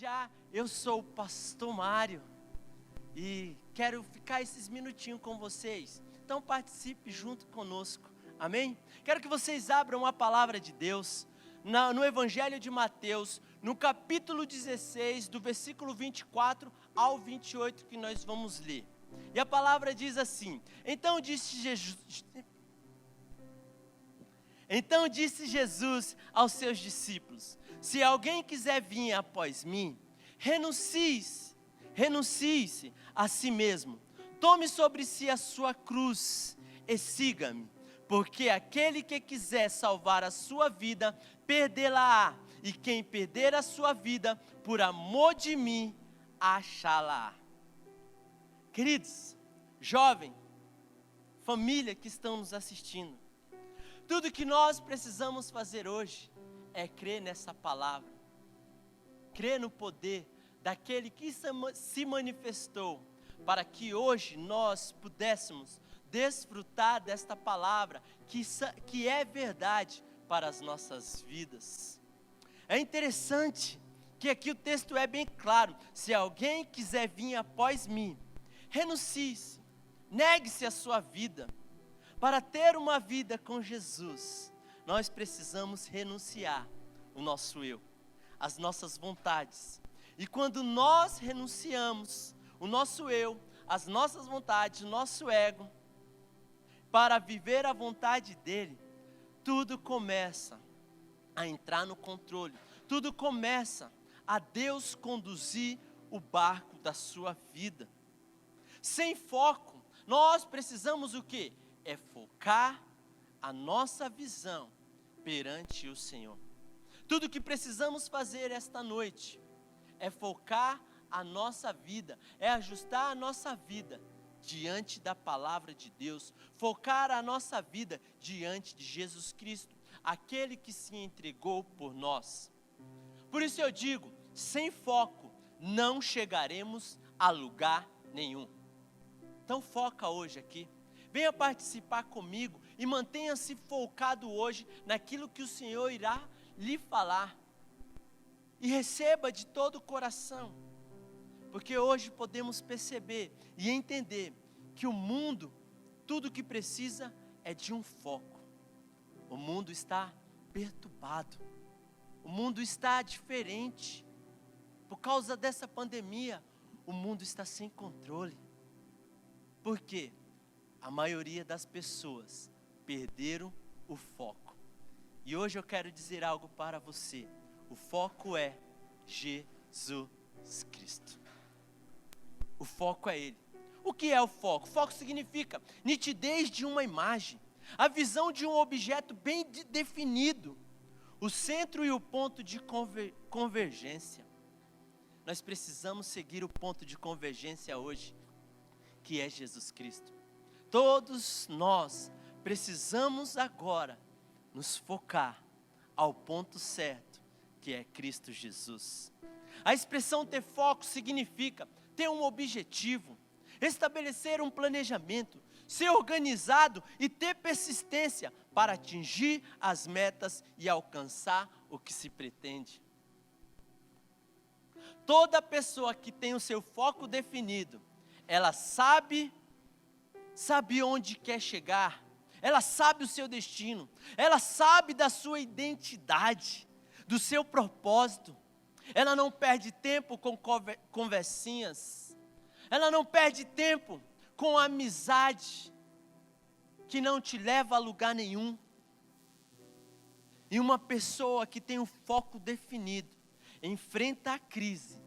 já, eu sou o pastor Mário e quero ficar esses minutinhos com vocês. Então participe junto conosco, amém? Quero que vocês abram a palavra de Deus no Evangelho de Mateus, no capítulo 16, do versículo 24 ao 28 que nós vamos ler. E a palavra diz assim: Então disse Jesus aos seus discípulos: se alguém quiser vir após mim, renuncie-se a si mesmo, tome sobre si a sua cruz e siga-me, porque aquele que quiser salvar a sua vida, perdê-la-á, e quem perder a sua vida, por amor de mim, achá-la-á. Queridos, jovem, família que estão nos assistindo, tudo que nós precisamos fazer hoje é crer nessa palavra, crer no poder daquele que se manifestou, para que hoje nós pudéssemos desfrutar desta palavra, que é verdade para as nossas vidas. É interessante que aqui o texto é bem claro: se alguém quiser vir após mim, renuncie-se, negue-se a sua vida. Para ter uma vida com Jesus, nós precisamos renunciar o nosso eu, as nossas vontades. E quando nós renunciamos o nosso eu, as nossas vontades, o nosso ego, para viver a vontade dele, tudo começa a entrar no controle, tudo começa a Deus conduzir o barco da sua vida. Sem foco, nós precisamos o quê? É focar a nossa visão perante o Senhor. Tudo que precisamos fazer esta noite é focar a nossa vida, é ajustar a nossa vida diante da palavra de Deus, focar a nossa vida diante de Jesus Cristo, aquele que se entregou por nós. Por isso eu digo, sem foco não chegaremos a lugar nenhum. Então foca hoje aqui. Venha participar comigo e mantenha-se focado hoje naquilo que o Senhor irá lhe falar. E receba de todo o coração, porque hoje podemos perceber e entender que o mundo, tudo que precisa é de um foco. O mundo está perturbado, o mundo está diferente. Por causa dessa pandemia, o mundo está sem controle. Por quê? A maioria das pessoas perderam o foco. E hoje eu quero dizer algo para você. O foco é Jesus Cristo. O foco é Ele. O que é o foco? Foco significa nitidez de uma imagem, a visão de um objeto bem definido, o centro e o ponto de convergência. Nós precisamos seguir o ponto de convergência hoje, que é Jesus Cristo. Todos nós precisamos agora nos focar ao ponto certo, que é Cristo Jesus. A expressão ter foco significa ter um objetivo, estabelecer um planejamento, ser organizado e ter persistência para atingir as metas e alcançar o que se pretende. Toda pessoa que tem o seu foco definido, ela sabe onde quer chegar, ela sabe o seu destino, ela sabe da sua identidade, do seu propósito. Ela não perde tempo com conversinhas, ela não perde tempo com amizade que não te leva a lugar nenhum. E uma pessoa que tem o foco definido, enfrenta a crise,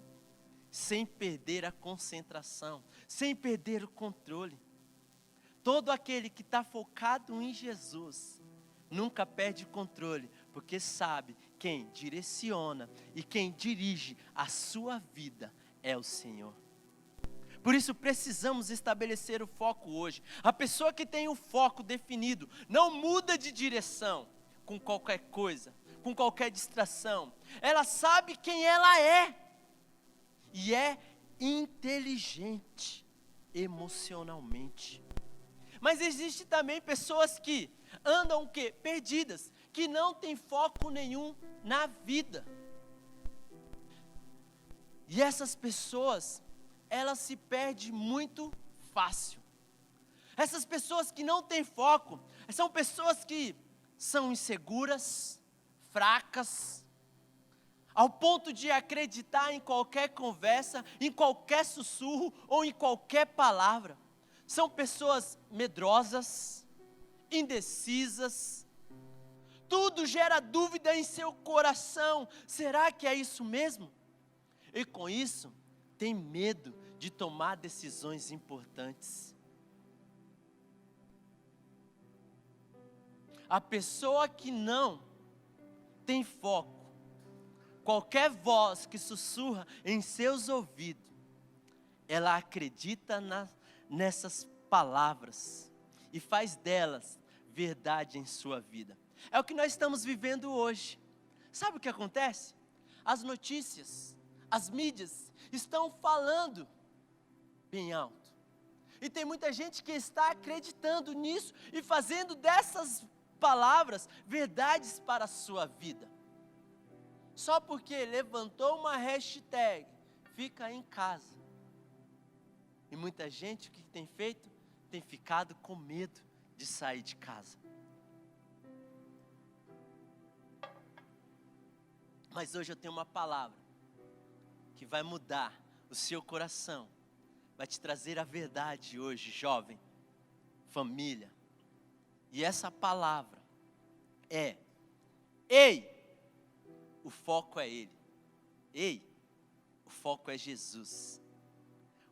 sem perder a concentração, sem perder o controle. Todo aquele que está focado em Jesus, nunca perde o controle, porque sabe quem direciona e quem dirige a sua vida é o Senhor. Por isso precisamos estabelecer o foco hoje. A pessoa que tem o foco definido, não muda de direção com qualquer coisa, com qualquer distração. Ela sabe quem ela é, e é inteligente emocionalmente. Mas existe também pessoas que andam o quê? Perdidas, que não têm foco nenhum na vida. E essas pessoas, elas se perdem muito fácil. Essas pessoas que não têm foco, são pessoas que são inseguras, fracas, ao ponto de acreditar em qualquer conversa, em qualquer sussurro ou em qualquer palavra. São pessoas medrosas, indecisas. Tudo gera dúvida em seu coração. Será que é isso mesmo? E com isso, tem medo de tomar decisões importantes. A pessoa que não tem foco, qualquer voz que sussurra em seus ouvidos, ela acredita nessas palavras e faz delas verdade em sua vida. É o que nós estamos vivendo hoje. Sabe o que acontece? As notícias, as mídias estão falando bem alto. E tem muita gente que está acreditando nisso e fazendo dessas palavras verdades para a sua vida. Só porque levantou uma hashtag, fica em casa. E muita gente, o que tem feito? Tem ficado com medo de sair de casa. Mas hoje eu tenho uma palavra que vai mudar o seu coração, vai te trazer a verdade hoje, jovem, família. E essa palavra é: ei, o foco é Ele. Ei, o foco é Jesus.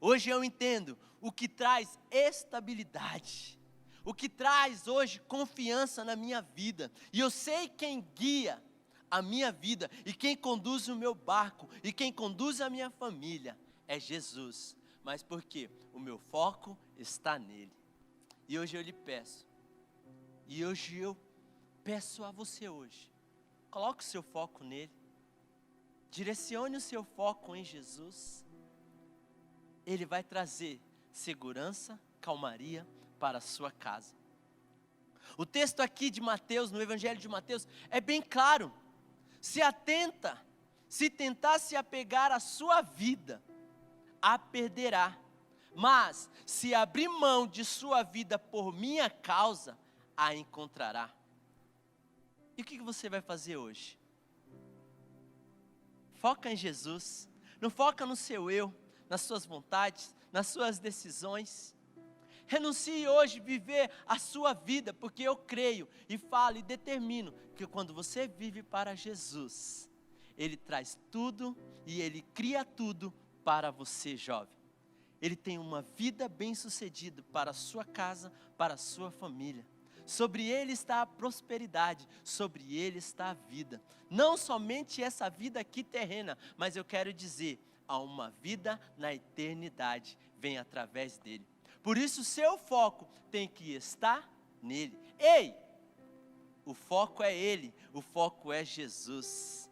Hoje eu entendo o que traz estabilidade, o que traz hoje confiança na minha vida. E eu sei quem guia a minha vida, e quem conduz o meu barco, e quem conduz a minha família, é Jesus. Mas por quê? O meu foco está nele. E hoje eu lhe peço, e hoje eu peço a você hoje, coloque o seu foco nele, direcione o seu foco em Jesus. Ele vai trazer segurança, calmaria para a sua casa. O texto aqui de Mateus, no Evangelho de Mateus, é bem claro. Se tentar se apegar à sua vida, a perderá. Mas se abrir mão de sua vida por minha causa, a encontrará. E o que você vai fazer hoje? Foca em Jesus. Não foca no seu eu, nas suas vontades, nas suas decisões. Renuncie hoje a viver a sua vida, porque eu creio e falo e determino que quando você vive para Jesus, Ele traz tudo e Ele cria tudo para você, jovem. Ele tem uma vida bem-sucedida para a sua casa, para a sua família. Sobre Ele está a prosperidade, sobre Ele está a vida. Não somente essa vida aqui terrena, mas eu quero dizer, há uma vida na eternidade, vem através dEle. Por isso, seu foco tem que estar nele. Ei, o foco é Ele, o foco é Jesus.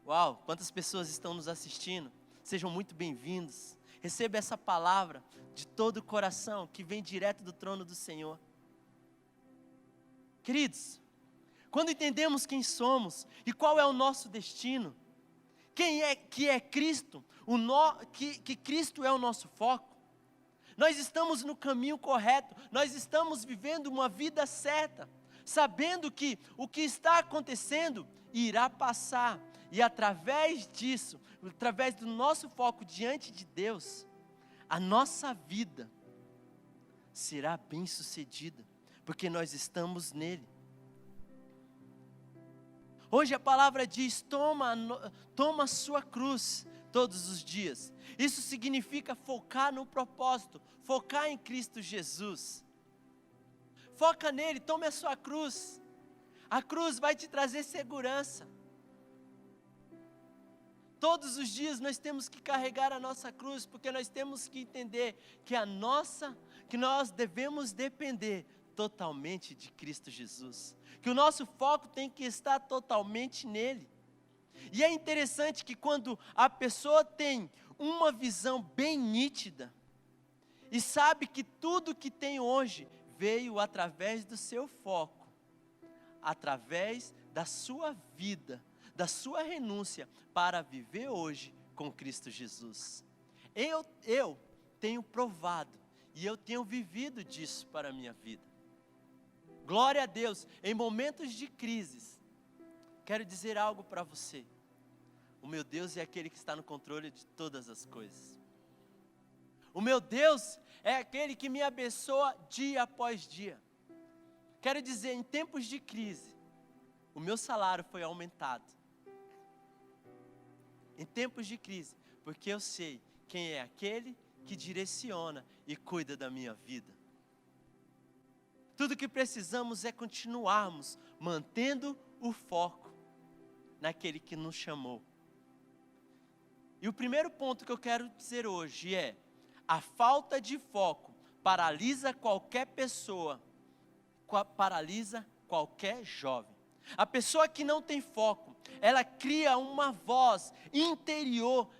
Uau, quantas pessoas estão nos assistindo? Sejam muito bem-vindos. Receba essa palavra de todo o coração, que vem direto do trono do Senhor. Queridos, quando entendemos quem somos e qual é o nosso destino, quem é que é Cristo, que Cristo é o nosso foco, nós estamos no caminho correto, nós estamos vivendo uma vida certa, sabendo que o que está acontecendo irá passar, e através disso, através do nosso foco diante de Deus, a nossa vida será bem-sucedida, porque nós estamos nele. Hoje a palavra diz, toma a sua cruz todos os dias. Isso significa focar no propósito, focar em Cristo Jesus. Foca nele, tome a sua cruz. A cruz vai te trazer segurança. Todos os dias nós temos que carregar a nossa cruz, porque nós temos que entender que nós devemos depender totalmente de Cristo Jesus. Que o nosso foco tem que estar totalmente nele. E é interessante que quando a pessoa tem uma visão bem nítida, e sabe que tudo que tem hoje veio através do seu foco, através da sua vida, da sua renúncia para viver hoje com Cristo Jesus. Eu tenho provado e eu tenho vivido disso para a minha vida. Glória a Deus, em momentos de crises, quero dizer algo para você. O meu Deus é aquele que está no controle de todas as coisas. O meu Deus é aquele que me abençoa dia após dia. Quero dizer, em tempos de crise, o meu salário foi aumentado. Em tempos de crise, porque eu sei quem é aquele que direciona e cuida da minha vida. Tudo que precisamos é continuarmos mantendo o foco naquele que nos chamou. E o primeiro ponto que eu quero dizer hoje é: a falta de foco paralisa qualquer pessoa, paralisa qualquer jovem. A pessoa que não tem foco, ela cria uma voz interior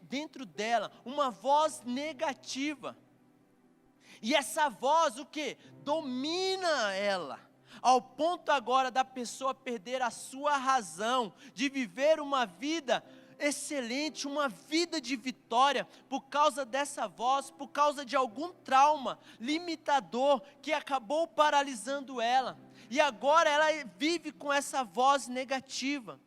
dentro dela, uma voz negativa. E essa voz, o que? Domina ela, ao ponto agora da pessoa perder a sua razão, de viver uma vida excelente, uma vida de vitória, por causa dessa voz, por causa de algum trauma limitador que acabou paralisando ela. E agora ela vive com essa voz negativa,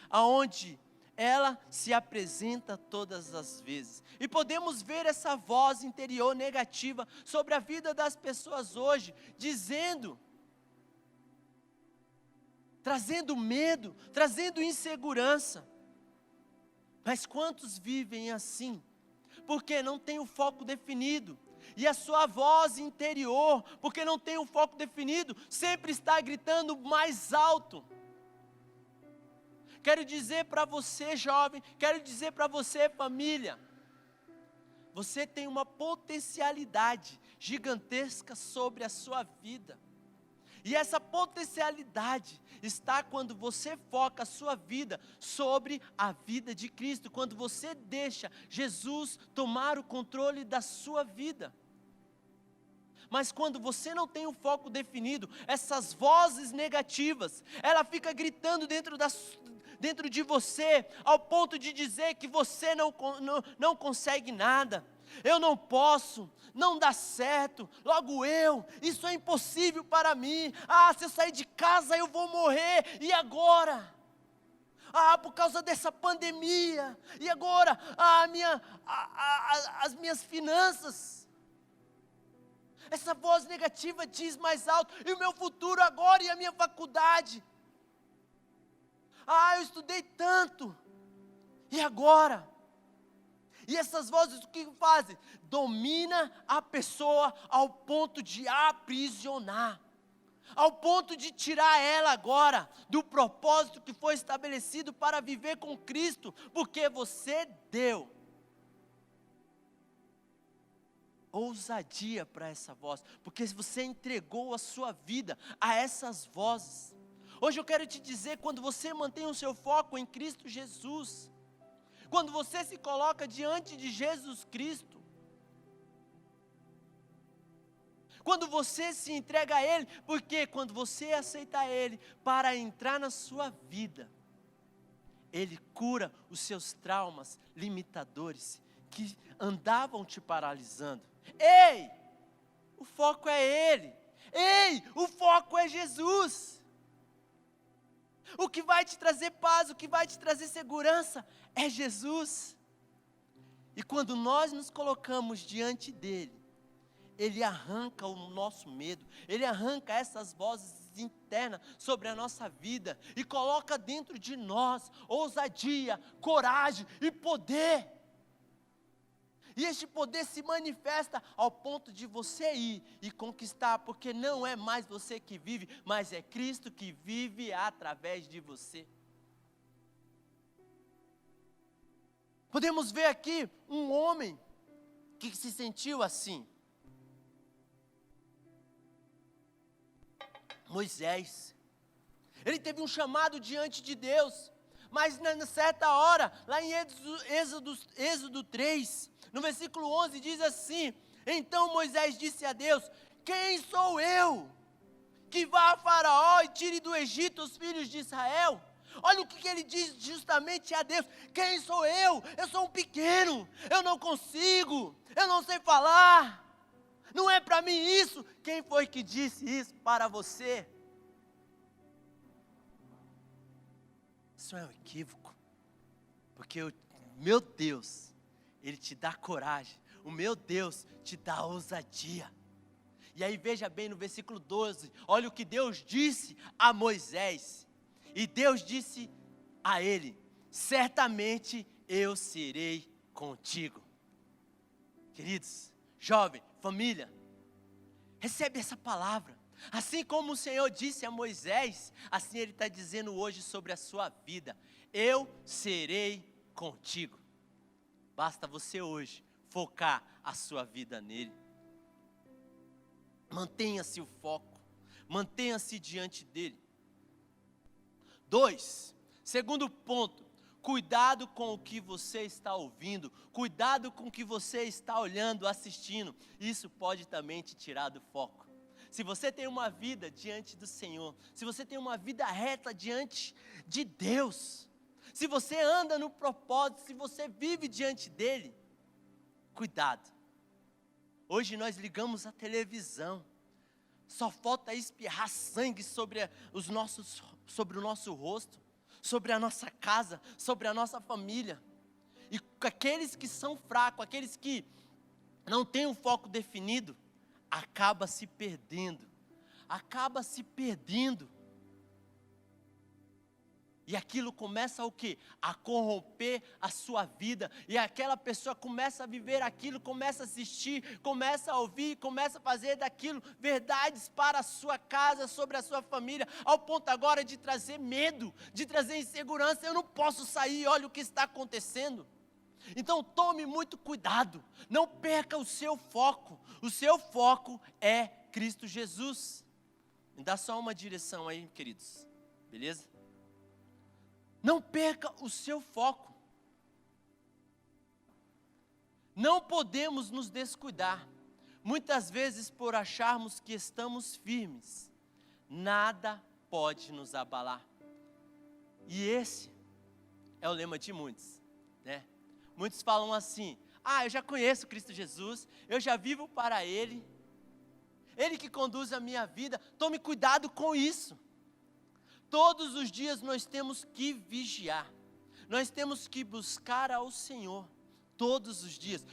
aonde ela se apresenta todas as vezes. E podemos ver essa voz interior negativa sobre a vida das pessoas hoje, trazendo medo, trazendo insegurança. Mas quantos vivem assim? Porque não tem o foco definido. E a sua voz interior, porque não tem o foco definido, sempre está gritando mais alto. Quero dizer para você, jovem, quero dizer para você, família, você tem uma potencialidade gigantesca sobre a sua vida. E essa potencialidade está quando você foca a sua vida sobre a vida de Cristo, quando você deixa Jesus tomar o controle da sua vida. Mas quando você não tem um foco definido, essas vozes negativas, ela fica gritando dentro de você, ao ponto de dizer que você não consegue nada. Eu não posso, não dá certo, logo isso é impossível para mim. Se eu sair de casa eu vou morrer, e agora? Por causa dessa pandemia, e agora? As minhas finanças. Essa voz negativa diz mais alto: e o meu futuro agora, e a minha faculdade? Eu estudei tanto, e agora? E essas vozes o que fazem? Domina a pessoa ao ponto de aprisionar, ao ponto de tirar ela agora do propósito que foi estabelecido para viver com Cristo, porque você deu ousadia para essa voz, porque você entregou a sua vida a essas vozes. Hoje eu quero te dizer, quando você mantém o seu foco em Cristo Jesus, quando você se coloca diante de Jesus Cristo, quando você se entrega a Ele, porque quando você aceita Ele para entrar na sua vida, Ele cura os seus traumas limitadores que andavam te paralisando. Ei, o foco é Ele. Ei, o foco é Jesus. O que vai te trazer paz, o que vai te trazer segurança é Jesus. E quando nós nos colocamos diante dEle, Ele arranca o nosso medo, Ele arranca essas vozes internas sobre a nossa vida e coloca dentro de nós ousadia, coragem e poder. E este poder se manifesta ao ponto de você ir e conquistar, porque não é mais você que vive, mas é Cristo que vive através de você. Podemos ver aqui um homem que se sentiu assim. Moisés. Ele teve um chamado diante de Deus, mas na certa hora, lá em Êxodo 3, no versículo 11 diz assim: então Moisés disse a Deus: quem sou eu que vá a Faraó e tire do Egito os filhos de Israel? Olha o que ele diz justamente a Deus: quem sou eu? Eu sou um pequeno, eu não consigo, eu não sei falar. Não é para mim isso. Quem foi que disse isso para você? Isso é um equívoco, porque meu Deus, Ele te dá coragem, o meu Deus te dá ousadia. E aí veja bem no versículo 12, olha o que Deus disse a Moisés. E Deus disse a ele: certamente eu serei contigo. Queridos, jovem, família, recebe essa palavra. Assim como o Senhor disse a Moisés, assim Ele está dizendo hoje sobre a sua vida: eu serei contigo. Basta você hoje focar a sua vida nele. Mantenha-se o foco, mantenha-se diante dele. 2, segundo ponto, cuidado com o que você está ouvindo, cuidado com o que você está olhando, assistindo. Isso pode também te tirar do foco. Se você tem uma vida diante do Senhor, se você tem uma vida reta diante de Deus, se você anda no propósito, se você vive diante dele, cuidado. Hoje nós ligamos a televisão, só falta espirrar sangue sobre o nosso rosto, sobre a nossa casa, sobre a nossa família. E aqueles que são fracos, aqueles que não têm um foco definido, acaba se perdendo. E aquilo começa o quê? A corromper a sua vida. E aquela pessoa começa a viver aquilo, começa a assistir, começa a ouvir, começa a fazer daquilo verdades para a sua casa, sobre a sua família, ao ponto agora de trazer medo, de trazer insegurança. Eu não posso sair, olha o que está acontecendo. Então tome muito cuidado, não perca o seu foco. O seu foco é Cristo Jesus. Me dá só uma direção aí, queridos, beleza? Não perca o seu foco. Não podemos nos descuidar. Muitas vezes, por acharmos que estamos firmes, nada pode nos abalar. E esse é o lema de muitos, né? Muitos falam assim: eu já conheço Cristo Jesus, eu já vivo para Ele, Ele que conduz a minha vida. Tome cuidado com isso. Todos os dias nós temos que vigiar, nós temos que buscar ao Senhor, todos os dias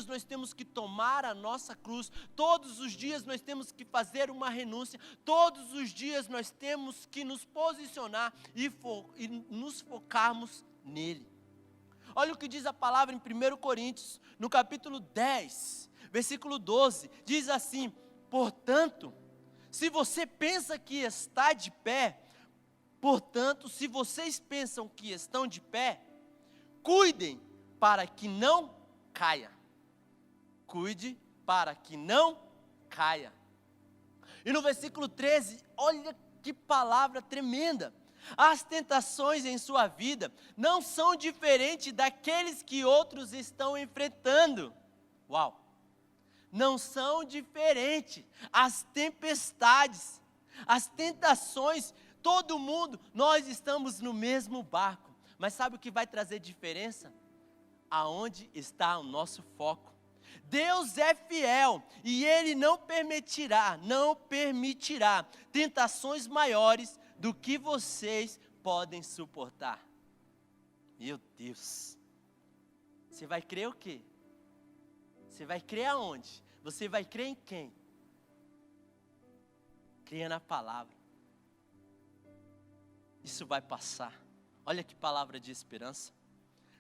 nós temos que tomar a nossa cruz, todos os dias nós temos que fazer uma renúncia, todos os dias nós temos que nos posicionar e nos focarmos nele. Olha o que diz a palavra em 1 Coríntios, no capítulo 10, versículo 12, diz assim: portanto, se você pensa que está de pé, portanto, se vocês pensam que estão de pé, cuidem para que não caia. Cuide para que não caia. E no versículo 13, olha que palavra tremenda. As tentações em sua vida não são diferentes daqueles que outros estão enfrentando. Uau! Não são diferentes. As tempestades, as tentações, todo mundo, nós estamos no mesmo barco. Mas sabe o que vai trazer diferença? Aonde está o nosso foco. Deus é fiel e Ele não permitirá tentações maiores do que vocês podem suportar. Meu Deus, você vai crer o quê? Você vai crer aonde? Você vai crer em quem? Creia na palavra. Isso vai passar. Olha que palavra de esperança.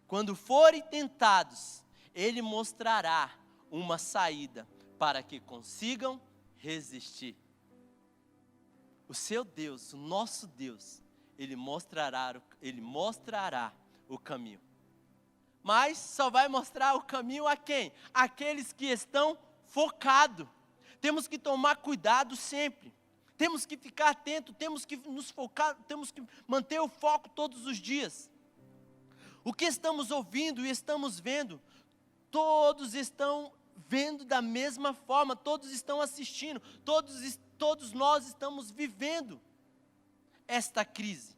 Quando forem tentados, Ele mostrará uma saída para que consigam resistir. O seu Deus, o nosso Deus, Ele mostrará o caminho. Mas só vai mostrar o caminho a quem? Aqueles que estão focados. Temos que tomar cuidado sempre. Temos que ficar atento, temos que nos focar, temos que manter o foco todos os dias. O que estamos ouvindo e estamos vendo, todos estão vendo da mesma forma, todos estão assistindo, todos nós estamos vivendo esta crise.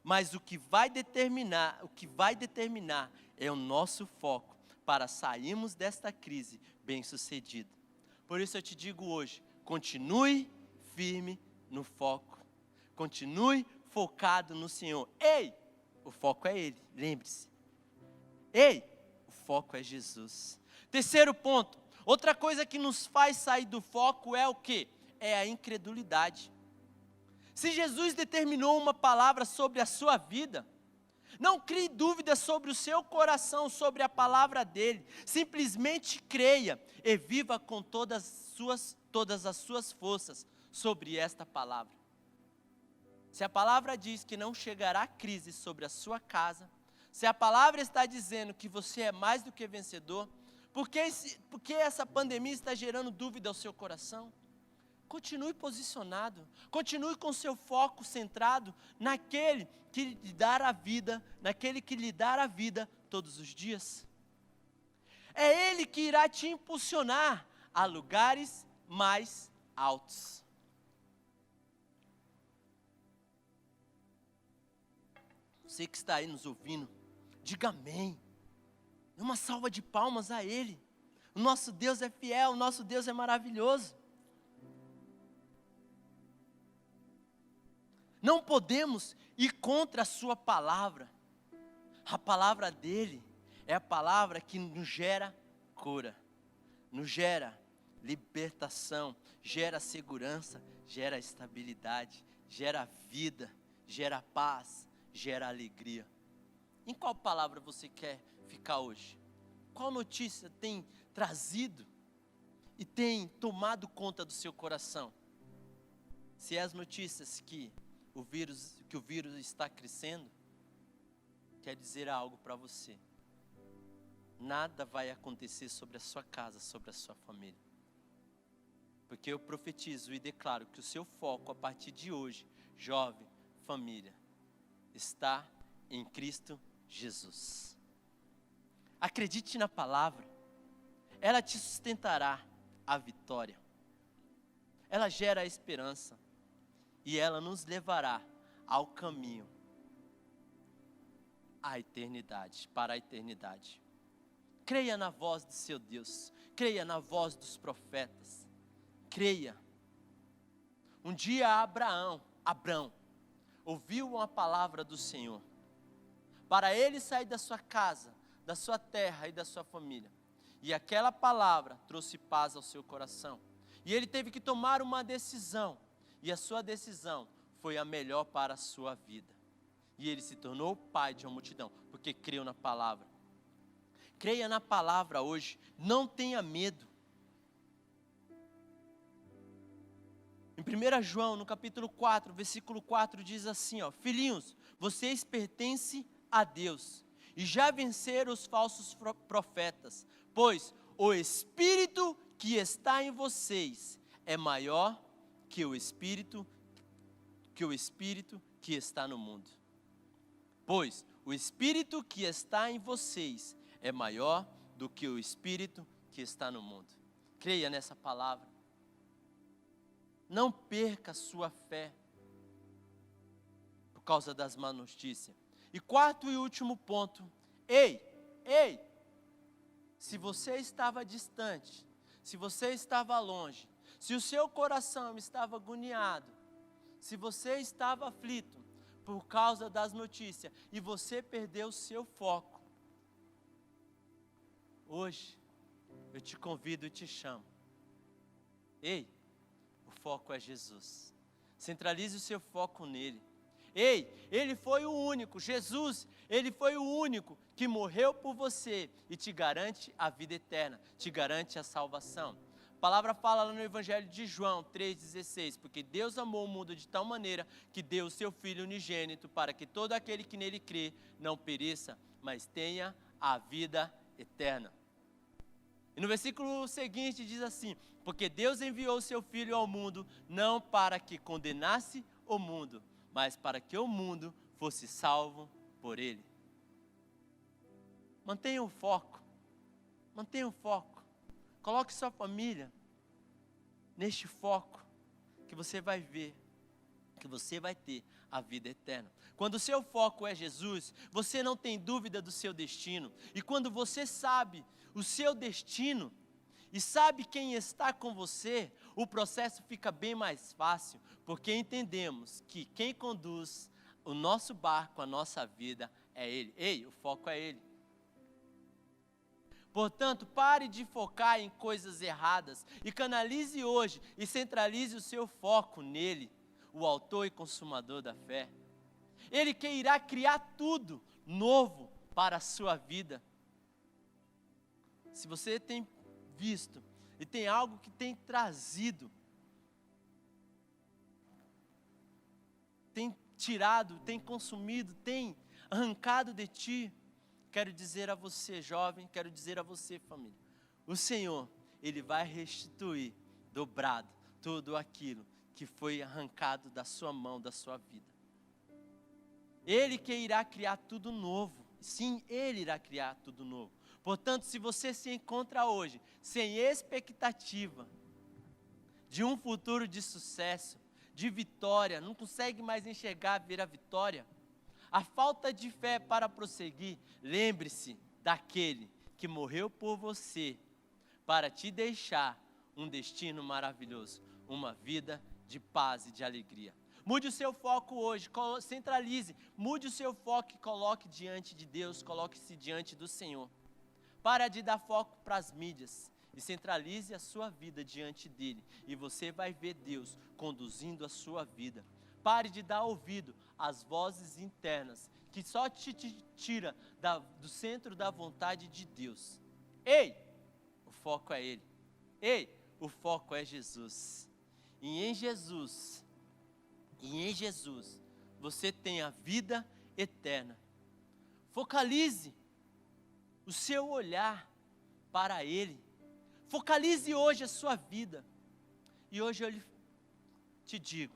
Mas o que vai determinar é o nosso foco para sairmos desta crise bem-sucedido. Por isso eu te digo hoje, continue firme no foco. Continue focado no Senhor. Ei, o foco é Ele, lembre-se. Ei, o foco é Jesus. Terceiro ponto, outra coisa que nos faz sair do foco é o quê? É a incredulidade. Se Jesus determinou uma palavra sobre a sua vida, não crie dúvidas sobre o seu coração, sobre a palavra dele. Simplesmente creia e viva com todas as suas forças sobre esta palavra. Se a palavra diz que não chegará crise sobre a sua casa, se a palavra está dizendo que você é mais do que vencedor, por que essa pandemia está gerando dúvida ao seu coração? Continue posicionado, continue com seu foco centrado naquele que lhe dá a vida, todos os dias. É Ele que irá te impulsionar a lugares mais altos. Você que está aí nos ouvindo, diga amém. Dê uma salva de palmas a Ele. O nosso Deus é fiel, o nosso Deus é maravilhoso. Não podemos ir contra a sua palavra. A palavra dele é a palavra que nos gera cura, nos gera libertação, gera segurança, gera estabilidade, gera vida, gera paz, gera alegria. Em qual palavra você quer ficar hoje? Qual notícia tem trazido e tem tomado conta do seu coração? Se é as notícias que o vírus está crescendo, quer dizer algo para você. Nada vai acontecer sobre a sua casa, sobre a sua família. Porque eu profetizo e declaro que o seu foco a partir de hoje, jovem, família, está em Cristo Jesus. Acredite na palavra, ela te sustentará a vitória. Ela gera a esperança. E ela nos levará ao caminho, à eternidade, para a eternidade. Creia na voz do seu Deus, creia na voz dos profetas, creia. Um dia Abraão ouviu uma palavra do Senhor, para ele sair da sua casa, da sua terra e da sua família. E aquela palavra trouxe paz ao seu coração. E ele teve que tomar uma decisão. E a sua decisão foi a melhor para a sua vida. E ele se tornou pai de uma multidão, porque creu na palavra. Creia na palavra hoje, não tenha medo. Em 1 João, no capítulo 4, versículo 4, diz assim, filhinhos, vocês pertencem a Deus, e já venceram os falsos profetas, pois o Espírito que está em vocês é maior que o Espírito que está no mundo. Pois o Espírito que está em vocês é maior do que o Espírito que está no mundo. Creia nessa palavra. Não perca a sua fé por causa das más notícias. E quarto e último ponto. Ei, se você estava distante, se você estava longe, se o seu coração estava agoniado, se você estava aflito por causa das notícias e você perdeu o seu foco, hoje eu te convido e te chamo. Ei, o foco é Jesus. Centralize o seu foco nele. Ei, ele foi o único, Jesus, ele foi o único que morreu por você e te garante a vida eterna, te garante a salvação. A palavra fala lá no Evangelho de João 3,16, porque Deus amou o mundo de tal maneira que deu o seu Filho unigênito para que todo aquele que nele crê não pereça, mas tenha a vida eterna. E no versículo seguinte diz assim, porque Deus enviou o seu Filho ao mundo, não para que condenasse o mundo, mas para que o mundo fosse salvo por ele. Mantenha o foco, coloque sua família neste foco, que você vai ver que você vai ter a vida eterna. Quando o seu foco é Jesus, você não tem dúvida do seu destino. E quando você sabe o seu destino e sabe quem está com você, o processo fica bem mais fácil, porque entendemos que quem conduz o nosso barco, a nossa vida, é Ele. Ei, o foco é Ele. Portanto, pare de focar em coisas erradas e canalize hoje e centralize o seu foco nele, o autor e consumador da fé. Ele que irá criar tudo novo para a sua vida. Se você tem visto e tem algo que tem trazido, tem tirado, tem consumido, tem arrancado de ti, quero dizer a você, jovem, quero dizer a você, família, o Senhor, Ele vai restituir, dobrado, tudo aquilo que foi arrancado da sua mão, da sua vida. Ele que irá criar tudo novo, sim, Ele irá criar tudo novo. Portanto, se você se encontra hoje sem expectativa de um futuro de sucesso, de vitória, não consegue mais enxergar, ver a vitória, a falta de fé para prosseguir, lembre-se daquele que morreu por você, para te deixar um destino maravilhoso, uma vida de paz e de alegria. Mude o seu foco hoje, centralize, mude o seu foco e coloque diante de Deus, coloque-se diante do Senhor. Para de dar foco para as mídias e centralize a sua vida diante dele, e você vai ver Deus conduzindo a sua vida. Pare de dar ouvido às vozes internas, que só te tira do centro da vontade de Deus. Ei, o foco é Ele. Ei, o foco é Jesus. E em Jesus, você tem a vida eterna. Focalize o seu olhar para Ele. Focalize hoje a sua vida. E hoje eu te digo,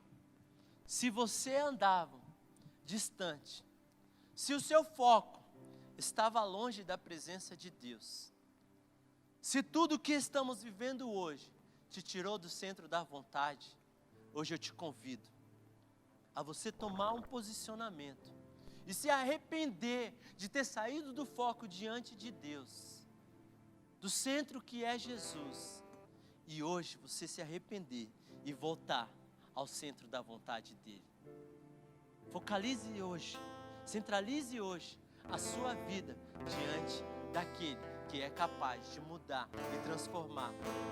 se você andava distante, se o seu foco estava longe da presença de Deus, se tudo o que estamos vivendo hoje te tirou do centro da vontade, hoje eu te convido a você tomar um posicionamento e se arrepender de ter saído do foco diante de Deus, do centro que é Jesus, e hoje você se arrepender e voltar ao centro da vontade dEle. Focalize hoje, centralize hoje a sua vida diante daquele que é capaz de mudar e transformar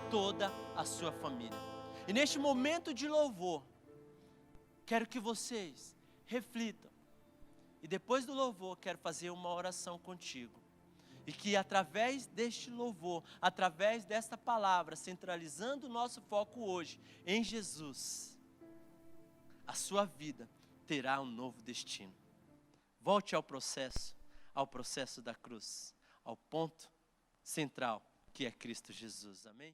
toda a sua família. E neste momento de louvor, quero que vocês reflitam. E depois do louvor, quero fazer uma oração contigo. E que através deste louvor, através desta palavra, centralizando o nosso foco hoje em Jesus, a sua vida terá um novo destino. Volte ao processo da cruz, ao ponto central que é Cristo Jesus. Amém?